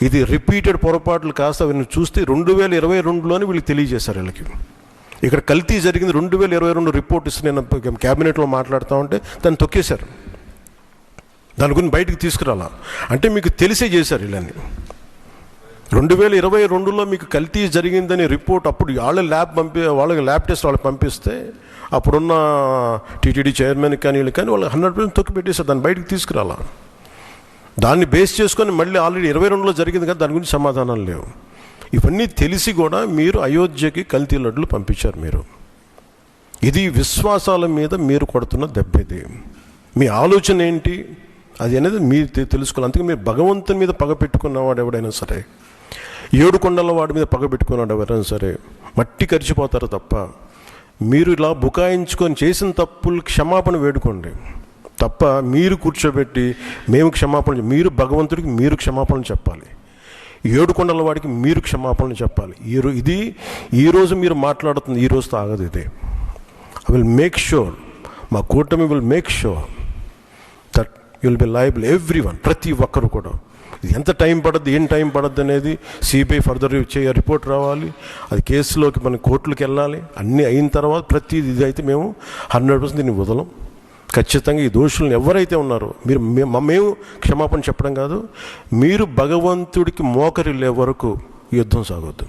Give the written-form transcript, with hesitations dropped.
ఇది రిపీటెడ్ పొరపాట్లు కాస్త వీళ్ళని చూస్తే 2022లోనే వీళ్ళకి తెలియజేశారు. వీళ్ళకి ఇక్కడ కల్తీ జరిగింది 2022 రిపోర్ట్ ఇస్తే నేను క్యాబినెట్లో మాట్లాడుతూ ఉంటే దాన్ని తొక్కేశారు. దాని గురించి బయటకు తీసుకురాలా అంటే మీకు తెలిసే చేశారు. వీళ్ళని 2022లో మీకు కల్తీ జరిగిందని రిపోర్ట్ అప్పుడు వాళ్ళకి ల్యాబ్ టెస్ట్ వాళ్ళకి పంపిస్తే అప్పుడున్న టీటీడీ చైర్మన్ కానీ వీళ్ళు కానీ వాళ్ళు 100% తొక్కి పెట్టేశారు. దాన్ని బయటకు తీసుకురాలా. దాన్ని బేస్ చేసుకొని మళ్ళీ ఆల్రెడీ 22లో జరిగింది కదా, దాని గురించి సమాధానాలు లేవు. ఇవన్నీ తెలిసి కూడా మీరు అయోధ్యకి కల్తీ లడ్డులు పంపించారు. మీరు ఇది విశ్వాసాల మీద మీరు కొడుతున్న దెబ్బ. ఇది మీ ఆలోచన ఏంటి అది అనేది మీరు తెలుసుకోవాలి. అందుకే మీరు భగవంతుని మీద పగ పెట్టుకున్నవాడు ఎవడైనా సరే, 7 కొండల వాడి మీద పగ పెట్టుకున్నాడు ఎవరైనా సరే మట్టి కరిచిపోతారు తప్ప, మీరు ఇలా బుకాయించుకొని చేసిన తప్పులు క్షమాపణ వేడుకోండి తప్ప మీరు కూర్చోబెట్టి మేము క్షమాపణ, మీరు భగవంతుడికి మీరు క్షమాపణ చెప్పాలి, 7 కొండల వాడికి మీరు క్షమాపణ చెప్పాలి. ఇది ఈరోజు మీరు మాట్లాడుతుంది ఈ రోజుతో ఆగదు. ఇది ఐ విల్ మేక్ షూర్, మా కూటమి will make sure that you will be liable everyone, ప్రతి ఒక్కరు కూడా. ఇది ఎంత టైం పడుద్ది, ఏం టైం పడుద్ది అనేది సిబిఐ ఫర్దర్ రిపోర్ట్ రావాలి, అది కేసులోకి మన కోర్టులకు వెళ్ళాలి. అన్నీ అయిన తర్వాత ప్రతి ఇది అయితే మేము 100% దీన్ని వదలం. ఖచ్చితంగా ఈ దోషులను ఎవరైతే ఉన్నారో మేము క్షమాపణ చెప్పడం కాదు, మీరు భగవంతుడికి మోకరిల్లే వరకు యుద్ధం సాగొద్దు.